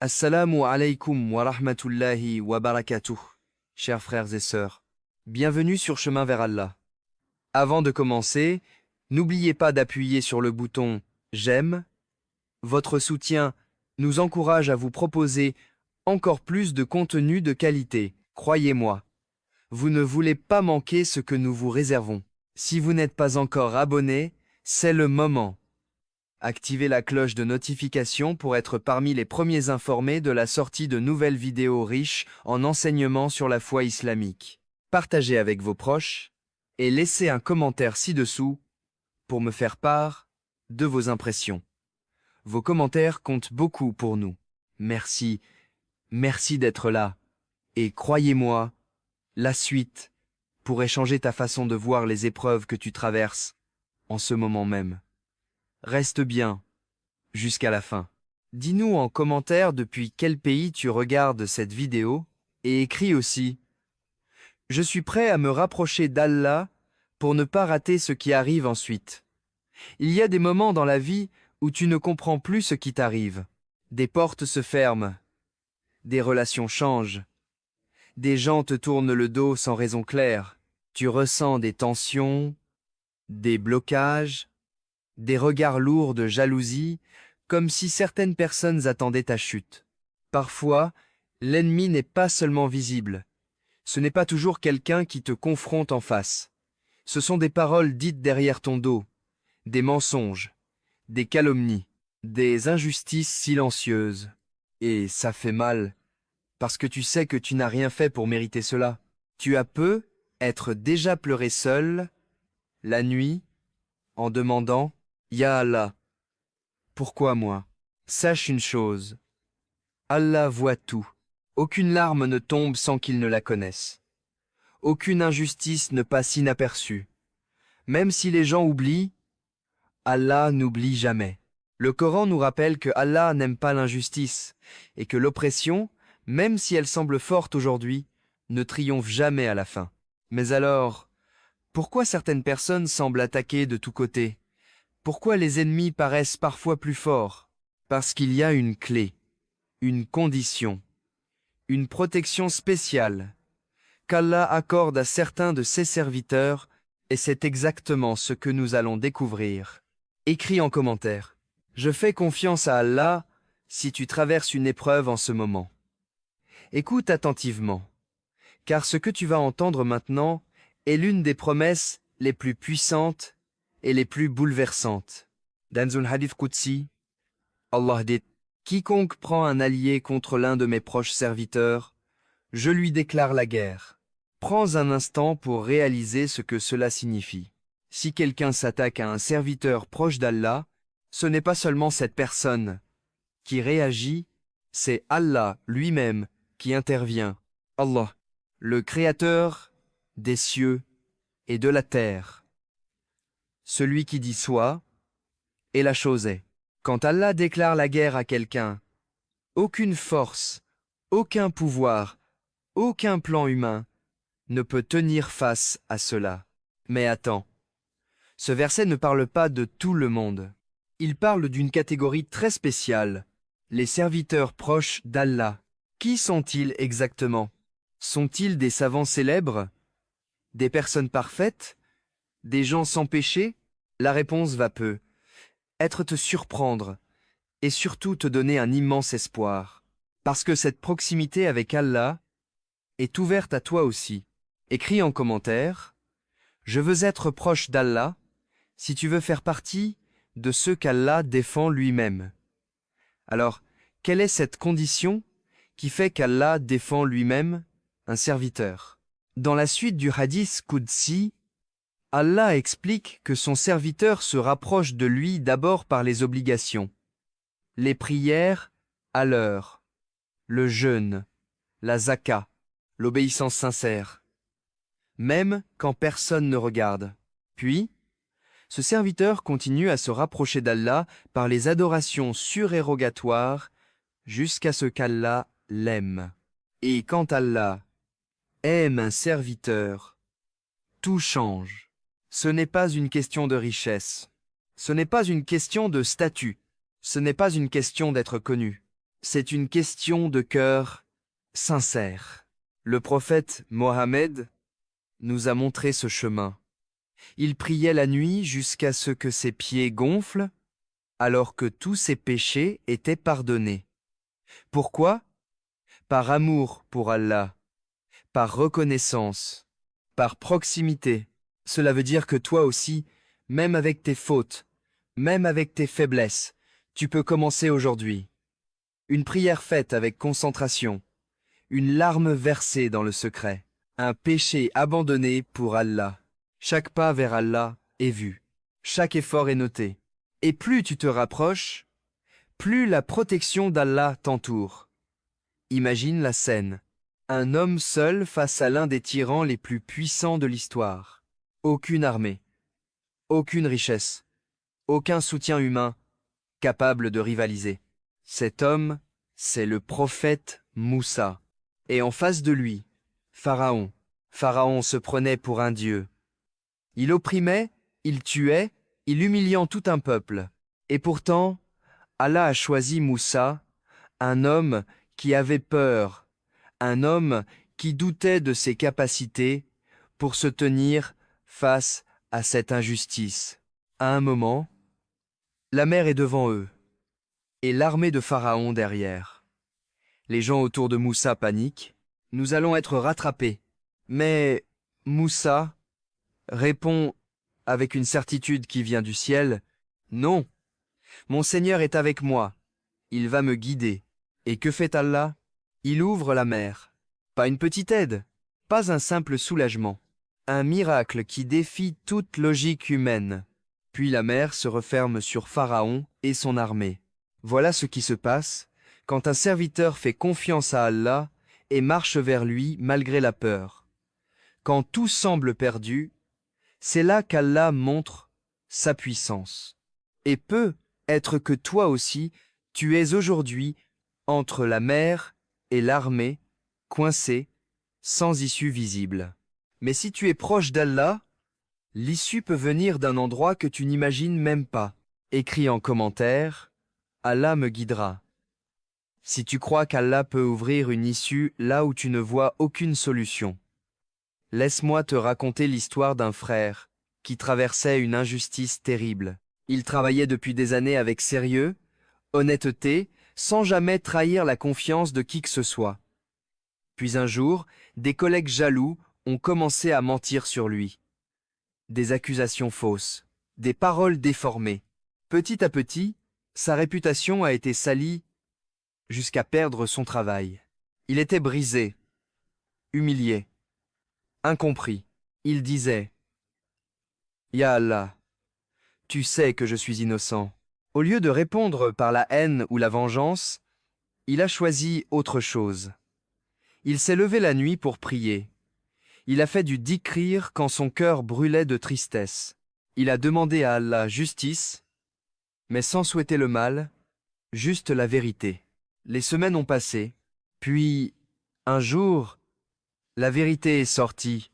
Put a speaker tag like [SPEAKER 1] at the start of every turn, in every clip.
[SPEAKER 1] Assalamu alaikum wa rahmatullahi wa barakatuh, chers frères et sœurs. Bienvenue sur Chemin vers Allah. Avant de commencer, n'oubliez pas d'appuyer sur le bouton « J'aime ». Votre soutien nous encourage à vous proposer encore plus de contenu de qualité. Croyez-moi, vous ne voulez pas manquer ce que nous vous réservons. Si vous n'êtes pas encore abonné, c'est le moment. Activez la cloche de notification pour être parmi les premiers informés de la sortie de nouvelles vidéos riches en enseignements sur la foi islamique. Partagez avec vos proches et laissez un commentaire ci-dessous pour me faire part de vos impressions. Vos commentaires comptent beaucoup pour nous. Merci, merci d'être là. Et croyez-moi, la suite pourrait changer ta façon de voir les épreuves que tu traverses en ce moment même. Reste bien jusqu'à la fin. Dis-nous en commentaire depuis quel pays tu regardes cette vidéo et écris aussi « Je suis prêt à me rapprocher d'Allah pour ne pas rater ce qui arrive ensuite. » Il y a des moments dans la vie où tu ne comprends plus ce qui t'arrive. Des portes se ferment, des relations changent, des gens te tournent le dos sans raison claire. Tu ressens des tensions, des blocages, des regards lourds de jalousie, comme si certaines personnes attendaient ta chute. Parfois, l'ennemi n'est pas seulement visible. Ce n'est pas toujours quelqu'un qui te confronte en face. Ce sont des paroles dites derrière ton dos, des mensonges, des calomnies, des injustices silencieuses. Et ça fait mal, parce que tu sais que tu n'as rien fait pour mériter cela. Tu as peu être déjà pleuré seul, la nuit, en demandant « Ya Allah, pourquoi moi ?» Sache une chose, Allah voit tout. Aucune larme ne tombe sans qu'il ne la connaisse. Aucune injustice ne passe inaperçue. Même si les gens oublient, Allah n'oublie jamais. Le Coran nous rappelle que Allah n'aime pas l'injustice et que l'oppression, même si elle semble forte aujourd'hui, ne triomphe jamais à la fin. Mais alors, pourquoi certaines personnes semblent attaquer de tous côtés? Pourquoi les ennemis paraissent parfois plus forts? Parce qu'il y a une clé, une condition, une protection spéciale qu'Allah accorde à certains de ses serviteurs, et c'est exactement ce que nous allons découvrir. Écris en commentaire. Je fais confiance à Allah si tu traverses une épreuve en ce moment. Écoute attentivement, car ce que tu vas entendre maintenant est l'une des promesses les plus puissantes et les plus bouleversantes. Dans un hadith Qudsi, Allah dit « Quiconque prend un allié contre l'un de mes proches serviteurs, je lui déclare la guerre. » Prends un instant pour réaliser ce que cela signifie. Si quelqu'un s'attaque à un serviteur proche d'Allah, ce n'est pas seulement cette personne qui réagit, c'est Allah lui-même qui intervient. Allah, le Créateur des cieux et de la terre. Celui qui dit soit, et la chose est. Quand Allah déclare la guerre à quelqu'un, aucune force, aucun pouvoir, aucun plan humain ne peut tenir face à cela. Mais attends, ce verset ne parle pas de tout le monde. Il parle d'une catégorie très spéciale, les serviteurs proches d'Allah. Qui sont-ils exactement? Sont-ils des savants célèbres? Des personnes parfaites? Des gens sans péché? La réponse va peu être te surprendre et surtout te donner un immense espoir. Parce que cette proximité avec Allah est ouverte à toi aussi. Écris en commentaire « Je veux être proche d'Allah » si tu veux faire partie de ceux qu'Allah défend lui-même. Alors, quelle est cette condition qui fait qu'Allah défend lui-même un serviteur? Dans la suite du hadith Qudsi, Allah explique que son serviteur se rapproche de lui d'abord par les obligations, les prières à l'heure, le jeûne, la zaka, l'obéissance sincère, même quand personne ne regarde. Puis, ce serviteur continue à se rapprocher d'Allah par les adorations surérogatoires jusqu'à ce qu'Allah l'aime. Et quand Allah aime un serviteur, tout change. Ce n'est pas une question de richesse. Ce n'est pas une question de statut. Ce n'est pas une question d'être connu. C'est une question de cœur sincère. Le prophète Mohammed nous a montré ce chemin. Il priait la nuit jusqu'à ce que ses pieds gonflent, alors que tous ses péchés étaient pardonnés. Pourquoi? Par amour pour Allah, par reconnaissance, par proximité. Cela veut dire que toi aussi, même avec tes fautes, même avec tes faiblesses, tu peux commencer aujourd'hui. Une prière faite avec concentration, une larme versée dans le secret, un péché abandonné pour Allah. Chaque pas vers Allah est vu, chaque effort est noté. Et plus tu te rapproches, plus la protection d'Allah t'entoure. Imagine la scène. Un homme seul face à l'un des tyrans les plus puissants de l'histoire. Aucune armée, aucune richesse, aucun soutien humain capable de rivaliser. Cet homme, c'est le prophète Moussa. Et en face de lui, Pharaon. Pharaon se prenait pour un dieu. Il opprimait, il tuait, il humiliait tout un peuple. Et pourtant, Allah a choisi Moussa, un homme qui avait peur, un homme qui doutait de ses capacités pour se tenir face à cette injustice. À un moment, la mer est devant eux, et l'armée de Pharaon derrière. Les gens autour de Moussa paniquent. Nous allons être rattrapés. Mais Moussa répond avec une certitude qui vient du ciel, « Non, mon Seigneur est avec moi, il va me guider. » Et que fait Allah? Il ouvre la mer. Pas une petite aide, pas un simple soulagement. Un miracle qui défie toute logique humaine. Puis la mer se referme sur Pharaon et son armée. Voilà ce qui se passe quand un serviteur fait confiance à Allah et marche vers lui malgré la peur. Quand tout semble perdu, c'est là qu'Allah montre sa puissance. Et peut être que toi aussi, tu es aujourd'hui entre la mer et l'armée, coincé, sans issue visible. Mais si tu es proche d'Allah, l'issue peut venir d'un endroit que tu n'imagines même pas. Écris en commentaire, Allah me guidera. Si tu crois qu'Allah peut ouvrir une issue là où tu ne vois aucune solution. Laisse-moi te raconter l'histoire d'un frère qui traversait une injustice terrible. Il travaillait depuis des années avec sérieux, honnêteté, sans jamais trahir la confiance de qui que ce soit. Puis un jour, des collègues jaloux ont commencé à mentir sur lui. Des accusations fausses, des paroles déformées. Petit à petit, sa réputation a été salie jusqu'à perdre son travail. Il était brisé, humilié, incompris. Il disait « Ya Allah, tu sais que je suis innocent. » Au lieu de répondre par la haine ou la vengeance, il a choisi autre chose. Il s'est levé la nuit pour prier. Il a fait du dhikr quand son cœur brûlait de tristesse. Il a demandé à Allah justice, mais sans souhaiter le mal, juste la vérité. Les semaines ont passé, puis, un jour, la vérité est sortie.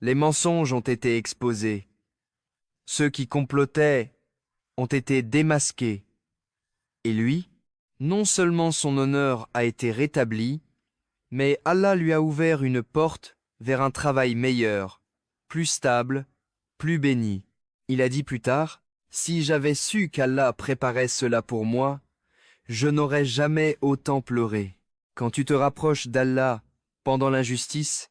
[SPEAKER 1] Les mensonges ont été exposés. Ceux qui complotaient ont été démasqués. Et lui, non seulement son honneur a été rétabli, mais Allah lui a ouvert une porte vers un travail meilleur, plus stable, plus béni. Il a dit plus tard, « Si j'avais su qu'Allah préparait cela pour moi, je n'aurais jamais autant pleuré. » Quand tu te rapproches d'Allah pendant l'injustice,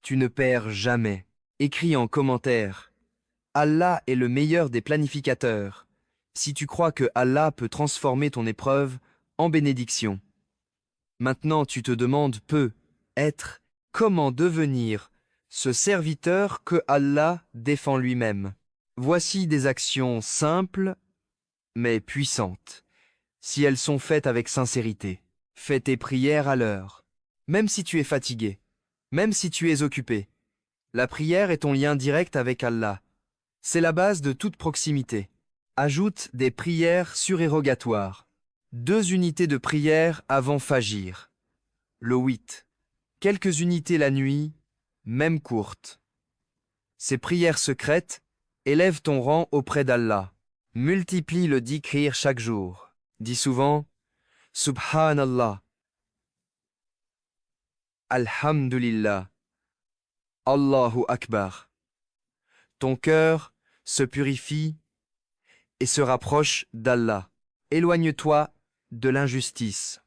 [SPEAKER 1] tu ne perds jamais. Écris en commentaire, « Allah est le meilleur des planificateurs. » Si tu crois que Allah peut transformer ton épreuve en bénédiction. Maintenant tu te demandes être, comment devenir ce serviteur que Allah défend lui-même. Voici des actions simples, mais puissantes, si elles sont faites avec sincérité. Fais tes prières à l'heure, même si tu es fatigué, même si tu es occupé. La prière est ton lien direct avec Allah. C'est la base de toute proximité. Ajoute des prières surérogatoires. 2 unités de prière avant Fajr. Le 8. Quelques unités la nuit, même courtes. Ces prières secrètes élèvent ton rang auprès d'Allah. Multiplie le dhikr chaque jour. Dis souvent, Subhanallah, Alhamdulillah, Allahu Akbar. Ton cœur se purifie et se rapproche d'Allah. Éloigne-toi de l'injustice.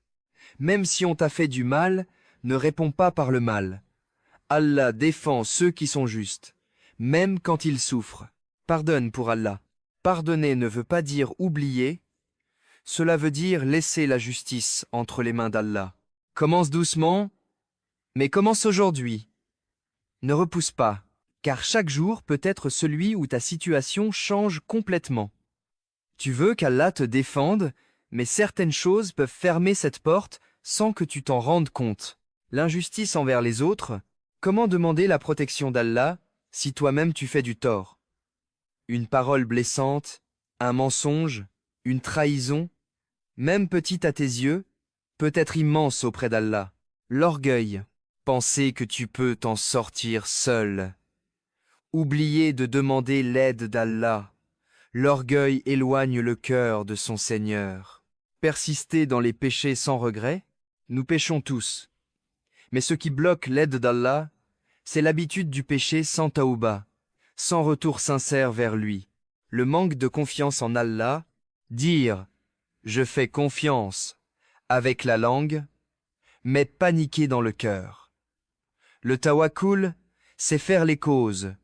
[SPEAKER 1] Même si on t'a fait du mal, ne réponds pas par le mal. Allah défend ceux qui sont justes, même quand ils souffrent. Pardonne pour Allah. Pardonner ne veut pas dire oublier, cela veut dire laisser la justice entre les mains d'Allah. Commence doucement, mais commence aujourd'hui. Ne repousse pas, car chaque jour peut être celui où ta situation change complètement. Tu veux qu'Allah te défende, mais certaines choses peuvent fermer cette porte sans que tu t'en rendes compte. L'injustice envers les autres, comment demander la protection d'Allah si toi-même tu fais du tort? Une parole blessante, un mensonge, une trahison, même petite à tes yeux, peut être immense auprès d'Allah. L'orgueil, penser que tu peux t'en sortir seul. Oublier de demander l'aide d'Allah. L'orgueil éloigne le cœur de son Seigneur. Persister dans les péchés sans regret, nous péchons tous. Mais ce qui bloque l'aide d'Allah, c'est l'habitude du péché sans taouba, sans retour sincère vers lui. Le manque de confiance en Allah, dire « je fais confiance » avec la langue, mais paniquer dans le cœur. Le tawakkul, c'est faire les causes,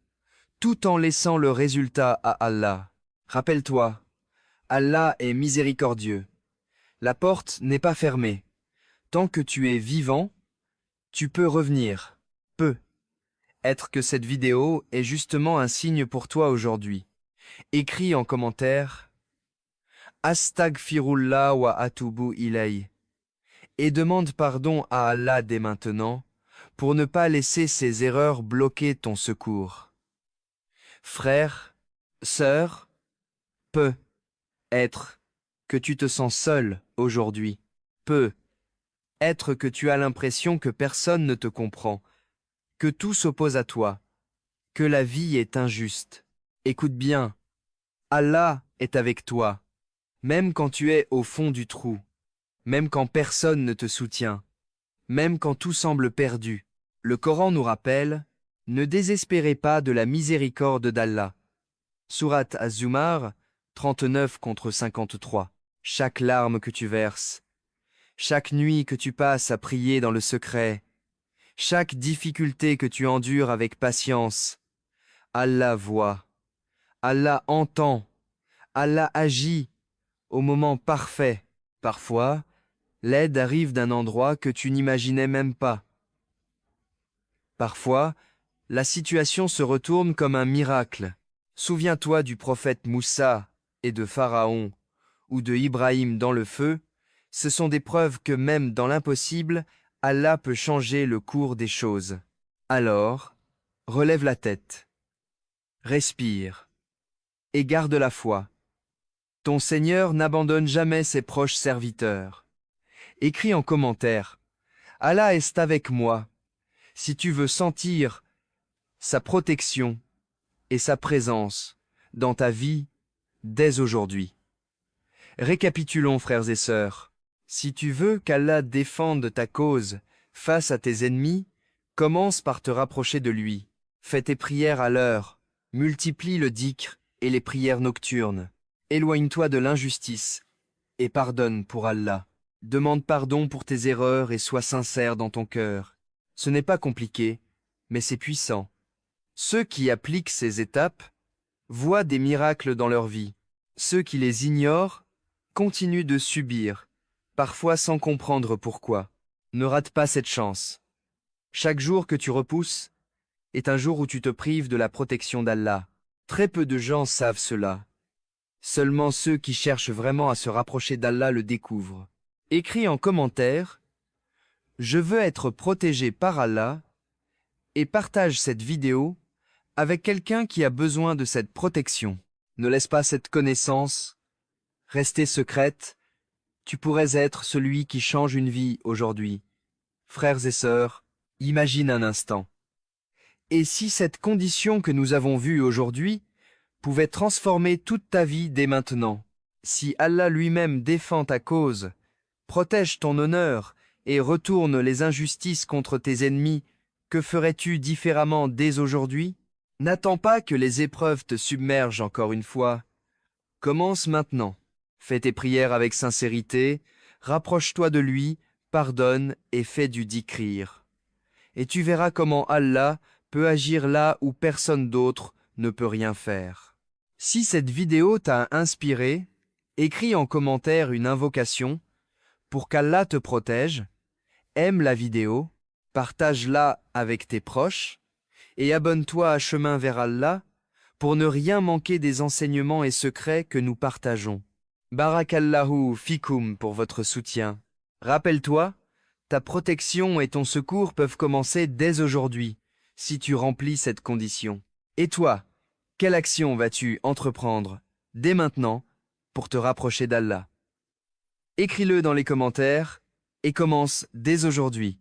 [SPEAKER 1] tout en laissant le résultat à Allah. Rappelle-toi, Allah est miséricordieux. La porte n'est pas fermée. Tant que tu es vivant, tu peux revenir. Être que cette vidéo est justement un signe pour toi aujourd'hui. Écris en commentaire « Astaghfirullah wa atubu ilayh » et demande pardon à Allah dès maintenant pour ne pas laisser ces erreurs bloquer ton secours. Frère, sœur, peut être que tu te sens seul aujourd'hui. Peut être que tu as l'impression que personne ne te comprend, que tout s'oppose à toi, que la vie est injuste. Écoute bien, Allah est avec toi, même quand tu es au fond du trou, même quand personne ne te soutient, même quand tout semble perdu. Le Coran nous rappelle « Ne désespérez pas de la miséricorde d'Allah ». Sourate Az-Zumar, 39-53. Chaque larme que tu verses, chaque nuit que tu passes à prier dans le secret, chaque difficulté que tu endures avec patience, Allah voit, Allah entend, Allah agit au moment parfait. Parfois, l'aide arrive d'un endroit que tu n'imaginais même pas. Parfois, la situation se retourne comme un miracle. Souviens-toi du prophète Moussa et de Pharaon, ou de Ibrahim dans le feu. Ce sont des preuves que même dans l'impossible, Allah peut changer le cours des choses. Alors, relève la tête, respire et garde la foi. Ton Seigneur n'abandonne jamais ses proches serviteurs. Écris en commentaire « Allah est avec moi » si tu veux sentir sa protection et sa présence dans ta vie dès aujourd'hui. Récapitulons, frères et sœurs. Si tu veux qu'Allah défende ta cause face à tes ennemis, commence par te rapprocher de lui. Fais tes prières à l'heure, multiplie le dhikr et les prières nocturnes. Éloigne-toi de l'injustice et pardonne pour Allah. Demande pardon pour tes erreurs et sois sincère dans ton cœur. Ce n'est pas compliqué, mais c'est puissant. Ceux qui appliquent ces étapes voient des miracles dans leur vie. Ceux qui les ignorent continuent de subir, parfois sans comprendre pourquoi. Ne rate pas cette chance. Chaque jour que tu repousses est un jour où tu te prives de la protection d'Allah. Très peu de gens savent cela. Seulement ceux qui cherchent vraiment à se rapprocher d'Allah le découvrent. Écris en commentaire « Je veux être protégé par Allah » et partage cette vidéo avec quelqu'un qui a besoin de cette protection. Ne laisse pas cette connaissance rester secrète. Tu pourrais être celui qui change une vie aujourd'hui. Frères et sœurs, imagine un instant. Et si cette condition que nous avons vue aujourd'hui pouvait transformer toute ta vie dès maintenant? Si Allah lui-même défend ta cause Protège ton honneur et retourne les injustices contre tes ennemis. Que ferais-tu différemment dès aujourd'hui? N'attends pas que les épreuves te submergent encore une fois. Commence maintenant. Fais tes prières avec sincérité, rapproche-toi de lui, pardonne et fais du dhikr. Et tu verras comment Allah peut agir là où personne d'autre ne peut rien faire. Si cette vidéo t'a inspiré, écris en commentaire une invocation pour qu'Allah te protège, aime la vidéo, partage-la avec tes proches et abonne-toi à Chemin vers Allah pour ne rien manquer des enseignements et secrets que nous partageons. Barakallahu fikoum pour votre soutien. Rappelle-toi, ta protection et ton secours peuvent commencer dès aujourd'hui, si tu remplis cette condition. Et toi, quelle action vas-tu entreprendre dès maintenant pour te rapprocher d'Allah? Écris-le dans les commentaires et commence dès aujourd'hui.